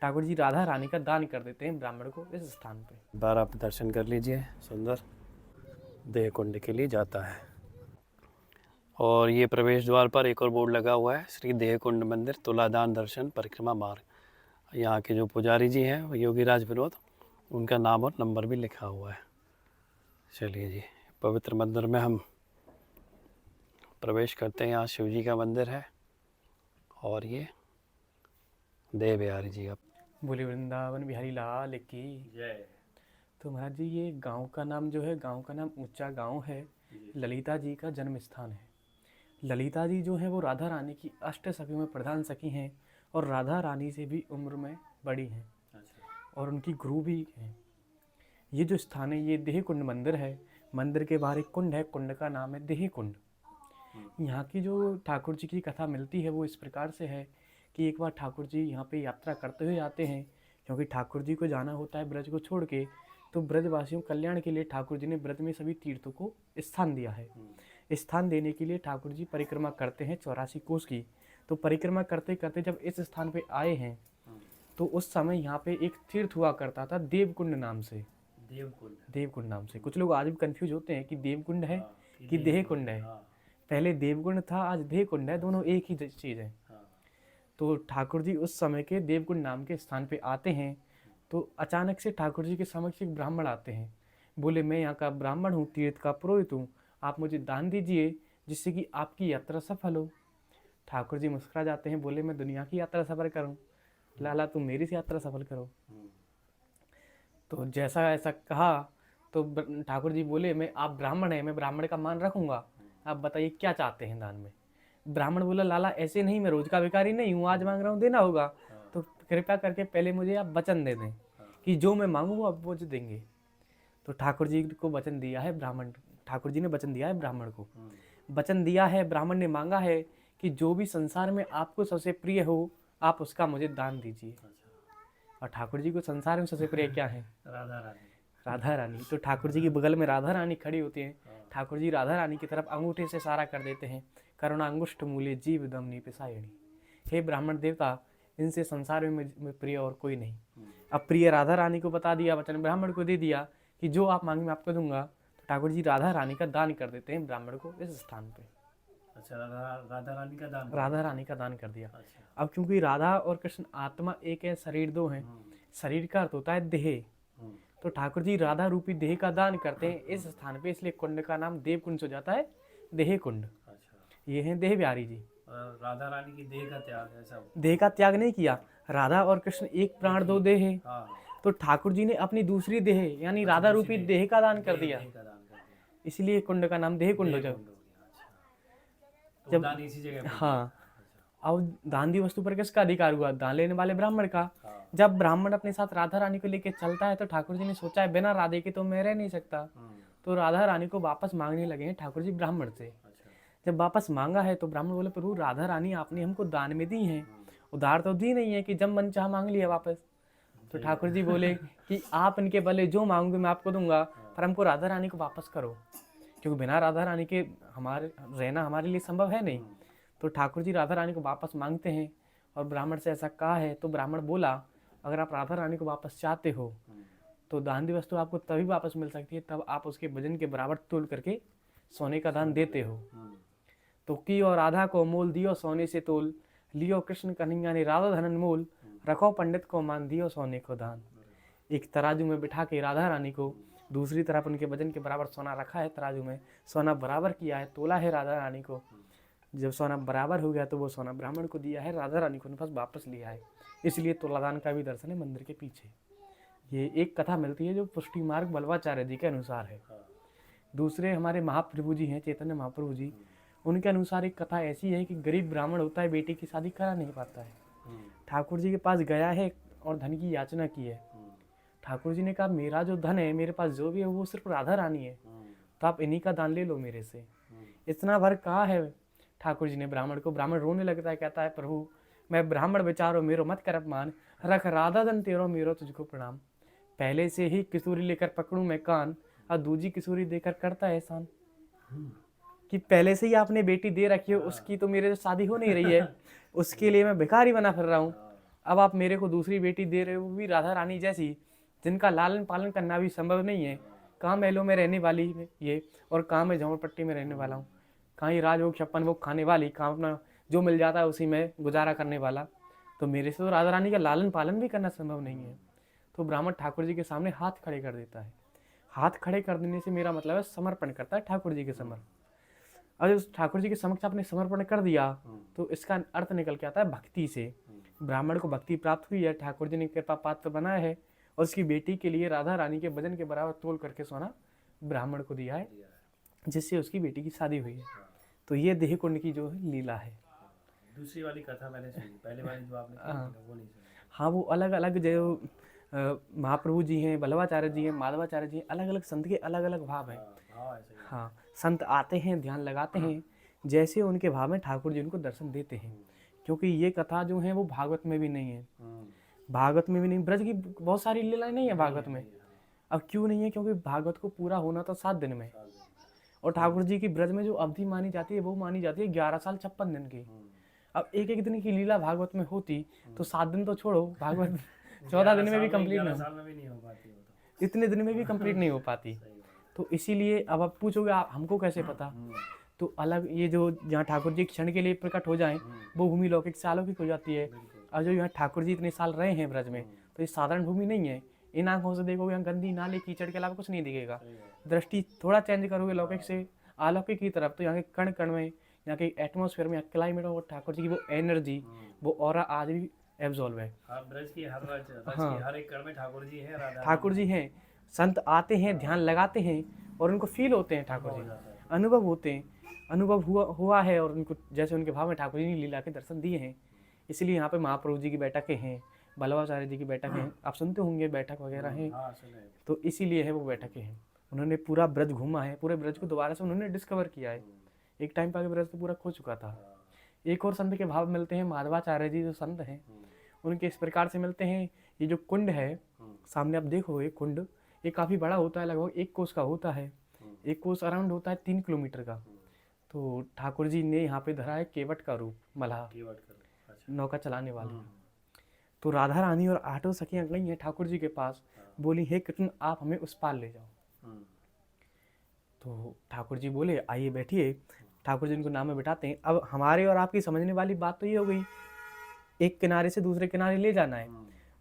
ठाकुर जी राधा रानी का दान कर देते हैं ब्राह्मण को इस स्थान पे। एक बार आप दर्शन कर लीजिए, सुंदर देह कुंड के लिए जाता है। और ये प्रवेश द्वार पर एक और बोर्ड लगा हुआ है, श्री देह कुंड मंदिर तुलादान दर्शन परिक्रमा मार्ग। यहाँ के जो पुजारी जी हैं वो योगीराज विनोद, उनका नाम और नंबर भी लिखा हुआ है। चलिए जी, पवित्र मंदिर में हम प्रवेश करते हैं। यहाँ शिव जी का मंदिर है और ये देह बिहारी जी का। बोले वृंदावन बिहारी लाल की जय। तो महाराज जी ये गांव का नाम जो है, गांव का नाम ऊंचा गांव है। ललिता जी का जन्म स्थान है। ललिता जी जो है वो राधा रानी की अष्ट सखियों में प्रधान सखी हैं और राधा रानी से भी उम्र में बड़ी हैं और उनकी गुरु भी हैं। ये जो स्थान है ये देह कुंड मंदिर है। मंदिर के बाहर एक कुंड है, कुंड का नाम है देह कुंड। यहाँ की जो ठाकुर जी की कथा मिलती है वो इस प्रकार से है कि एक बार ठाकुर जी यहाँ पे यात्रा करते हुए आते हैं, क्योंकि ठाकुर जी को जाना होता है ब्रज को छोड़ के। तो ब्रजवासियों कल्याण के लिए ठाकुर जी ने ब्रज में सभी तीर्थों को स्थान दिया है। स्थान देने के लिए ठाकुर जी परिक्रमा करते हैं 84 कोस की। तो परिक्रमा करते करते जब इस स्थान पे आए हैं तो उस समय यहाँ पे एक तीर्थ हुआ करता था देवकुंड नाम से। देवकुंड नाम से कुछ लोग आज भी कंफ्यूज होते हैं कि देवकुंड है कि देह कुंड है। पहले देवकुंड था, आज देह कुंड है, दोनों एक ही चीज़ है। तो ठाकुर जी उस समय के देवकुंड नाम के स्थान पे आते हैं। तो अचानक से ठाकुर जी के समक्ष एक ब्राह्मण आते हैं। बोले मैं यहाँ का ब्राह्मण हूँ, तीर्थ का पुरोहित हूँ, आप मुझे दान दीजिए जिससे कि आपकी यात्रा सफल हो। ठाकुर जी मुस्कुरा जाते हैं, बोले मैं दुनिया की यात्रा सफल करूँ, लाला तुम मेरी से यात्रा सफल करो। तो जैसा ऐसा कहा तो ठाकुर जी बोले मैं आप ब्राह्मण हैं, मैं ब्राह्मण का मान रखूँगा, आप बताइए क्या चाहते हैं दान में। ब्राह्मण बोला लाला ऐसे नहीं, मैं रोज का भिखारी नहीं हूँ, आज मांग रहा हूँ देना होगा, तो कृपया करके पहले मुझे आप वचन दे दें कि जो मैं मांगू आप वो देंगे। तो ठाकुर जी को वचन दिया है ब्राह्मण, ठाकुर जी ने वचन दिया है ब्राह्मण को, वचन दिया है ब्राह्मण ने मांगा है कि जो भी संसार में आपको सबसे प्रिय हो आप उसका मुझे दान दीजिए। और ठाकुर जी को संसार में सबसे प्रिय क्या है? राधा रानी। राधा रानी। तो ठाकुर जी के बगल में राधा रानी खड़ी होती हैं। ठाकुर जी राधा रानी की तरफ अंगूठे से इशारा कर देते हैं, करुणा अंगुष्ठ मूल्य जीव दमनी पिसायणी। हे ब्राह्मण देवता, इनसे संसार में प्रिय और कोई नहीं। अब प्रिय राधा रानी को बता दिया, वचन ब्राह्मण को दे दिया कि जो आप मांगे मैं आपको दूंगा। तो ठाकुर जी राधा रानी का दान कर देते हैं ब्राह्मण को इस स्थान पे। अच्छा, राधा रानी का दान। राधा रानी का दान कर दिया। अच्छा। अब क्योंकि राधा और कृष्ण आत्मा एक है, शरीर दो हैं। शरीर का अर्थ होता है देह। तो ठाकुर जी राधा रूपी देह का दान करते हैं इस स्थान पे, इसलिए कुंड का नाम देव कुंड हो जाता है, देह कुंड। अच्छा। ये हैं देह बिहारी जी। राधा रानी की देह का त्याग है सब। देह का त्याग नहीं किया, राधा और कृष्ण एक प्राण दो देह है। हाँ। तो ठाकुर जी ने अपनी दूसरी देह यानी राधा रूपी देह का दान कर दिया, इसलिए कुंड का नाम देह कुंड हो जाए। जब दान इसी जगह। हाँ, अब दान दी वस्तु पर किसका अधिकार हुआ? दान लेने वाले ब्राह्मण का। जब ब्राह्मण अपने साथ राधा रानी को लेकर चलता है तो ठाकुर जी ने सोचा है बिना राधे के तो मैं रह नहीं सकता। तो राधा रानी को वापस मांगने लगे हैं ठाकुर जी ब्राह्मण से। जब वापस मांगा है तो ब्राह्मण बोले प्रभु राधा रानी आपने हमको दान में दी हैं, उधार तो दी नहीं है कि जब मन चाह मांग लिया वापस। तो ठाकुर जी बोले कि आप इनके बले जो मांगोगे मैं आपको दूंगा, पर हमको राधा रानी को वापस करो, क्योंकि बिना राधा रानी के हमारे रहना हमारे लिए संभव है नहीं। तो ठाकुर जी राधा रानी को वापस मांगते हैं और ब्राह्मण से ऐसा कहा है तो ब्राह्मण बोला अगर आप राधा रानी को वापस चाहते हो तो दान दी वस्तु आपको तभी वापस मिल सकती है तब आप उसके वजन के बराबर तोल करके सोने का दान देते हो। तो की और राधा को मोल दियो सोने से तोल, लियो कृष्ण कन्हैया ने राधा धनन मोल, रखो पंडित को मान दियो सोने को दान। एक तराजू में बिठा के राधा रानी को, दूसरी तरफ उनके वजन के बराबर सोना रखा है तराजू में, सोना बराबर किया है, तोला है राधा रानी को। जब सोना बराबर हो गया तो वो सोना ब्राह्मण को दिया है, राधा रानी को बस वापस लिया है। इसलिए तुलादान का भी दर्शन है मंदिर के पीछे। ये एक कथा मिलती है जो पुष्टि मार्ग बल्वाचार्य जी के अनुसार है। दूसरे हमारे महाप्रभु जी हैं, चैतन्य महाप्रभु जी, उनके अनुसार एक कथा ऐसी है कि गरीब ब्राह्मण होता है, बेटी की शादी करा नहीं पाता है, ठाकुर जी के पास गया है और धन की याचना की है। ठाकुर जी ने कहा मेरा जो धन है, मेरे पास जो भी है वो सिर्फ राधा रानी है, तो आप इन्हीं का दान ले लो मेरे से। इतना भर कहा है ठाकुर जी ने ब्राह्मण को। ब्राह्मण रोने लगता है, कहता है प्रभु मैं ब्राह्मण बेचारो मेरो मत कर अपमान, रख राधा धन तेरो मेरो तुझको प्रणाम। पहले से ही किशोरी लेकर पकड़ूं मैं कान, और दूजी किशोरी देकर करता है एहसान। कि पहले से ही आपने बेटी दे रखी है, उसकी तो मेरे से शादी हो नहीं रही है, उसके लिए मैं भिखारी बना फिर रहा हूँ। अब आप मेरे को दूसरी बेटी दे रहे हो, वो भी राधा रानी जैसी, जिनका लालन पालन करना भी संभव नहीं है। कहाँ महलों में रहने वाली ये, और कहाँ मैं झोंपड़पट्टी में रहने वाला हूँ। कहाँ ही राजभोग छप्पन भोग खाने वाली, कहाँ अपना जो मिल जाता है उसी में गुजारा करने वाला। तो मेरे से तो राधा रानी का लालन पालन भी करना संभव नहीं है। तो ब्राह्मण ठाकुर जी के सामने हाथ खड़े कर देता है। हाथ खड़े कर देने से मेरा मतलब है समर्पण करता है ठाकुर जी के समर्पण। और उस ठाकुर जी के समक्ष आपने समर्पण कर दिया तो इसका अर्थ निकल के आता है भक्ति से। ब्राह्मण को भक्ति प्राप्त हुई है, ठाकुर जी ने कृपा पात्र बनाया है, और उसकी बेटी के लिए राधा रानी के वजन के बराबर तोल करके सोना ब्राह्मण को दिया है, जिससे उसकी बेटी की शादी हुई है। तो ये देह कुंड की जो है लीला है। दूसरी वाली कथा मैंने सुनी, पहले वाली जो आपने सुनी वो नहीं सुनी। हाँ, वो अलग अलग जो महाप्रभु जी हैं, बल्लभाचार्य जी हैं, माधवाचार्य जी हैं, अलग अलग संत के अलग अलग भाव हैं। हाँ, संत आते हैं, ध्यान लगाते हैं, जैसे उनके भाव में ठाकुर जी उनको दर्शन देते हैं। क्योंकि ये कथा जो है वो भागवत में भी नहीं है, भागवत में भी नहीं, ब्रज की बहुत सारी लीलाएं नहीं है भागवत में। अब क्यों नहीं है? क्योंकि भागवत को पूरा होना था 7 दिन में, और ठाकुर जी की ब्रज में जो अवधि मानी जाती है वो मानी जाती है 11 साल 56 दिन की। अब एक एक दिन की लीला भागवत में होती तो 7 दिन तो छोड़ो, भागवत 14 दिन में भी कंप्लीट नहीं हो पाती, इतने दिन में भी कंप्लीट नहीं हो पाती। तो इसीलिए अब आप पूछोगे आप हमको कैसे पता, तो अलग ये जो जहाँ ठाकुर जी क्षण के लिए प्रकट हो जाएं वो भूमि लौकिक से अलौकिक हो जाती है। और जो यहाँ ठाकुर जी इतने साल रहे हैं ब्रज में, तो ये साधारण भूमि नहीं है। इन आंखों से देखोगे यहाँ गंदी नाले कीचड़ के अलावा कुछ नहीं दिखेगा। दृष्टि थोड़ा चेंज करोगे लौकिक से अलौकिक की तरफ, तो यहाँ के कण कण में, यहाँ के एटमॉस्फेयर में, यहाँ क्लाइमेट में वो ठाकुर जी की वो एनर्जी, वो ऑरा आज भी एब्जॉल्व है। ब्रज की हर एक कण में ठाकुर जी है, ठाकुर जी हैं। संत आते हैं, ध्यान लगाते हैं, और उनको फील होते हैं ठाकुर जी, अनुभव होते हैं, अनुभव हुआ है, और उनको जैसे उनके भाव में ठाकुर जी ने लीला के दर्शन दिए हैं। इसलिए यहाँ पे महाप्रभु जी की बैठकें हैं, बल्लभाचार्य जी की बैठक हैं, आप सुनते होंगे बैठक वगैरह हैं। तो इसीलिए है वो बैठकें हैं। उन्होंने पूरा ब्रज घूमा है, पूरे ब्रज को दोबारा से उन्होंने डिस्कवर किया है। एक टाइम पर ब्रज तो पूरा खो चुका था। एक और संत के भाव मिलते हैं, माधवाचार्य जी जो संत हैं उनके इस प्रकार से मिलते हैं। ये जो कुंड है सामने आप देखो, ये कुंड ये काफ़ी बड़ा होता है, लगभग 1 कोस का होता है। 1 कोस अराउंड होता है 3 किलोमीटर का। तो ठाकुर जी ने यहाँ पे धरा है केवट का रूप, मल्लाह, नौका चलाने वाले। तो राधा रानी और 8 सखियाँ गई हैं ठाकुर जी के पास, बोली हे कृष्ण आप हमें उस पार ले जाओ। तो ठाकुर जी बोले आइए बैठिए। ठाकुर जी उनको नाव में बिठाते हैं। अब हमारे और आपकी समझने वाली बात तो ये हो गई, एक किनारे से दूसरे किनारे ले जाना है।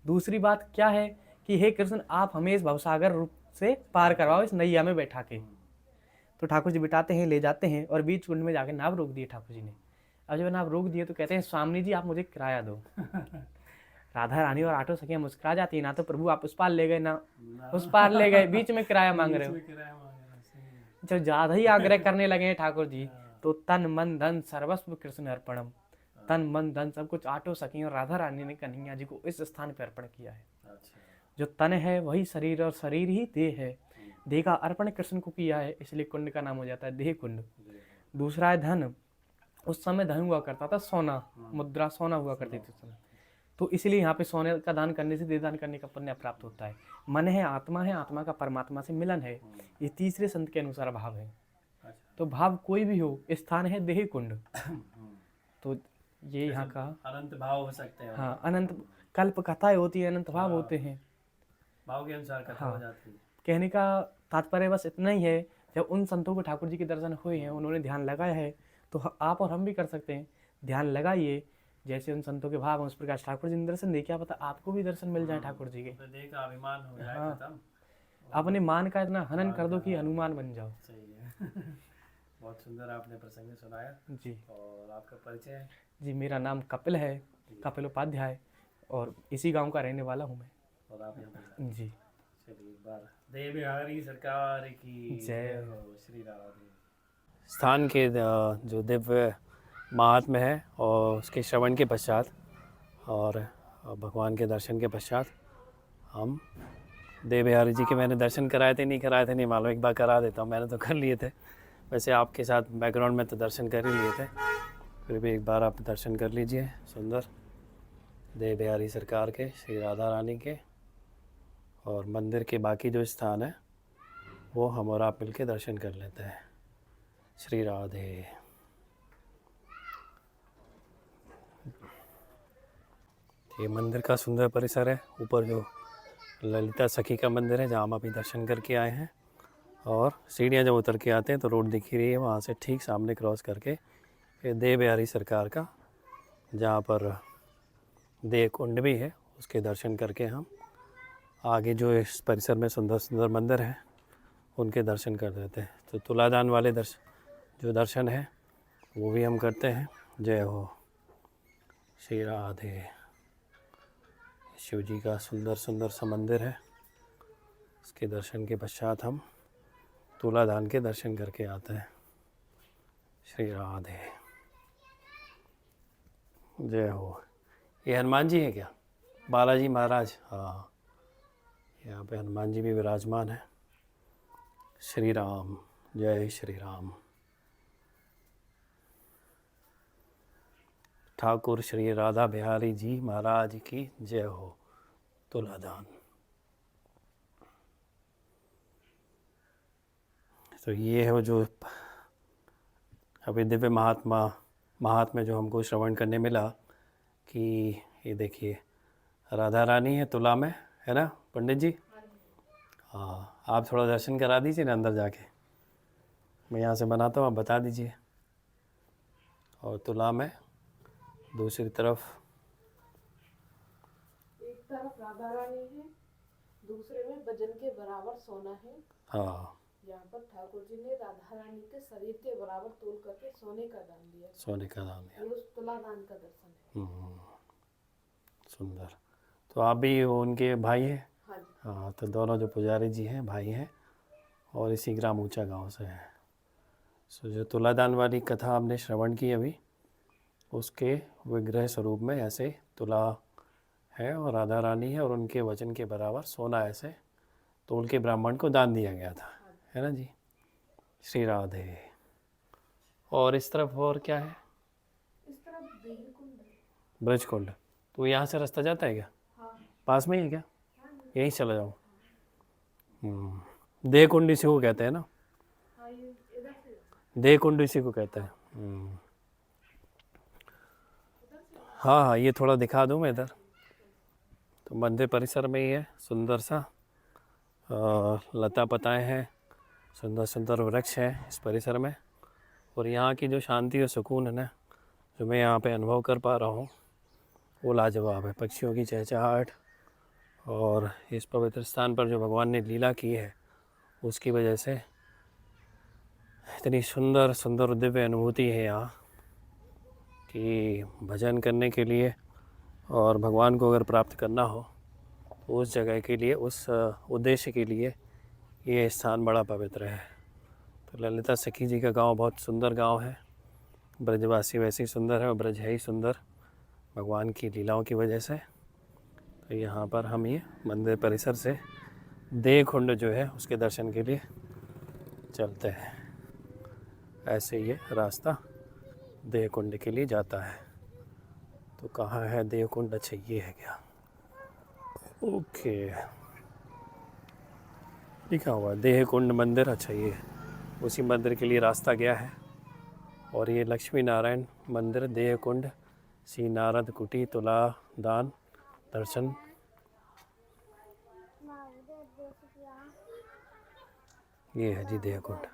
दूसरी बात क्या है कि हे कृष्ण आप हमें इस भवसागर रूप से पार करवाओ, इस नैया में बैठा के। तो ठाकुर जी बिठाते हैं, ले जाते हैं, और बीच कुंड में जाके नाव रोक दिए ठाकुर जी ने। अब जब नाव रोक दिए तो कहते हैं स्वामी जी आप मुझे किराया दो। राधा रानी और 8 सखियां मुस्कुरा जाती है, ना तो प्रभु आप उस पार ले गए ना उस पार ले गए, बीच में किराया मांग रहे हो। जब ज्यादा ही आग्रह करने लगे हैं ठाकुर जी, तो तन मन धन सर्वस्व कृष्ण अर्पणम, तन मन धन सब कुछ 8 सखियों और राधा रानी ने कन्हैया जी को इस स्थान पर अर्पण किया है। जो तन है वही शरीर, और शरीर ही देह है। देह का अर्पण कृष्ण को किया है, इसलिए कुंड का नाम हो जाता है देह कुंड। दूसरा है धन। उस समय धन हुआ करता था सोना, मुद्रा सोना हुआ करती थी उस समय, तो इसलिए यहाँ पे सोने का दान करने से देह दान करने का पुण्य प्राप्त होता है। मन है, आत्मा का परमात्मा से मिलन है, ये तीसरे संत के अनुसार भाव है। तो भाव कोई भी हो, स्थान है देह कुंड। तो ये यहाँ का अनंत भाव हो सकते हैं। हाँ, अनंत कल्प कथाएं होती है, अनंत भाव होते हैं, भाव के अनुसार कथा हो जाती है। कहने का तात्पर्य बस इतना ही है, जब उन संतों को ठाकुर जी के दर्शन हुए हैं, उन्होंने ध्यान लगाया है, तो आप और हम भी कर सकते हैं। ध्यान लगाइए, जैसे उन संतों के भाव उस प्रकार ठाकुर जी ने दर्शन दे, क्या पता आपको भी दर्शन मिल जाए ठाकुर जी के। तो देह का अभिमान हो जाए खत्म। अपने मान का इतना हनन कर दो कि हनुमान बन जाओ। सही है। बहुत सुंदर आपने प्रसंग सुनाया जी। और आपका परिचय है? जी, मेरा नाम कपिल है, कपिल उपाध्याय, और इसी गांव का रहने वाला हूँ मैं। और आप यहाँ जी। चलिए एक बार देव बिहारी सरकार की जय हो। श्री राधे। स्थान के जो दिव्य महात्म्य है और उसके श्रवण के पश्चात और भगवान के दर्शन के पश्चात हम देव बिहारी जी के मैंने दर्शन कराए थे नहीं मालूम, एक बार करा देता हूँ। मैंने तो कर लिए थे, वैसे आपके साथ बैकग्राउंड में तो दर्शन कर ही लिए थे, फिर भी एक बार आप दर्शन कर लीजिए सुंदर देव बिहारी सरकार के, श्री राधा रानी के, और मंदिर के बाकी जो स्थान है वो हम और आप मिलके दर्शन कर लेते हैं। श्री राधे। ये मंदिर का सुंदर परिसर है। ऊपर जो ललिता सखी का मंदिर है जहाँ हम अभी दर्शन करके आए हैं, और सीढ़ियाँ जब उतर के आते हैं तो रोड दिख ही रही है, वहाँ से ठीक सामने क्रॉस करके ये देव बिहारी सरकार का जहाँ पर देव कुंड भी है उसके दर्शन करके हम आगे जो इस परिसर में सुंदर सुंदर मंदिर हैं उनके दर्शन कर देते हैं। तो तुलादान वाले जो दर्शन है वो भी हम करते हैं। जय हो श्री राधे। शिव जी का सुंदर सुंदर सा मंदिर है, इसके दर्शन के पश्चात हम तुलादान के दर्शन करके आते हैं। श्री राधे। जय हो। ये हनुमान जी है क्या? बालाजी महाराज, हाँ, यहाँ पे हनुमान जी भी विराजमान है। श्री राम, जय श्री राम। ठाकुर श्री राधा बिहारी जी महाराज की जय हो। तुलादान। तो ये है वो जो अभी दिव्य महात्म्य जो हमको श्रवण करने मिला कि ये देखिए राधा रानी है तुला में, है ना पंडित जी? हाँ, आप थोड़ा दर्शन करा दीजिए ना अंदर जाके, मैं यहाँ से बनाता हूँ, आप बता दीजिए। और तुला में दूसरी तरफ, एक तरफ राधा रानी है, दूसरे में वजन के बराबर सोना है। हाँ, यहाँ पर ठाकुर जी ने राधा रानी के शरीर के बराबर तोल करके सोने का दान दिया। सोने का दान दिया। ये उस तुलादान का दर्शन है। सुंदर। तो आप भी उनके भाई हैं? हाँ जी। हाँ, तो दोनों जो पुजारी जी हैं भाई हैं और इसी ग्राम ऊंचा गांव से हैं। सो जो तुलादान वाली कथा हमने श्रवण की अभी, उसके विग्रह स्वरूप में ऐसे तुला है और राधा रानी है और उनके वजन के बराबर सोना ऐसे तोल के ब्राह्मण को दान दिया गया था, है ना जी? श्री राधे। और इस तरफ और क्या है? इस तरफ देह कुंड है। ब्रज कुंड। तो यहाँ से रास्ता जाता है क्या? हाँ। पास में ही है क्या? यहीं चला जाऊँ? देह कुंड इसी को कहते हैं ना? हाँ, ये इधर से। देह कुंड इसी को कहते हैं। हाँ हाँ, ये थोड़ा दिखा दूँ मैं इधर। तो मंदिर परिसर में ही है, सुंदर सा लता पताएँ हैं, सुंदर सुंदर वृक्ष हैं इस परिसर में। और यहाँ की जो शांति और सुकून है ना, जो मैं यहाँ पे अनुभव कर पा रहा हूँ, वो लाजवाब है। पक्षियों की चहचहाहट और इस पवित्र स्थान पर जो भगवान ने लीला की है उसकी वजह से इतनी सुंदर सुंदर दिव्य अनुभूति है यहाँ कि भजन करने के लिए और भगवान को अगर प्राप्त करना हो तो उस जगह के लिए, उस उद्देश्य के लिए ये स्थान बड़ा पवित्र है। तो ललिता सखी जी का गांव बहुत सुंदर गांव है। ब्रजवासी वैसे ही सुंदर है और ब्रज है ही सुंदर भगवान की लीलाओं की वजह से। तो यहाँ पर हम ये मंदिर परिसर से देह कुंड जो है उसके दर्शन के लिए चलते हैं। ऐसे ये रास्ता देह कुंड के लिए जाता है। तो कहाँ है देह कुंड? अच्छा, ये है क्या? ओके, लिखा हुआ है देह कुंड मंदिर। अच्छा, ये उसी मंदिर के लिए रास्ता गया है। और ये लक्ष्मी नारायण मंदिर, देह कुंड, श्री नारद कुटी, तुलादान दर्शन। ये है जी देह कुंड।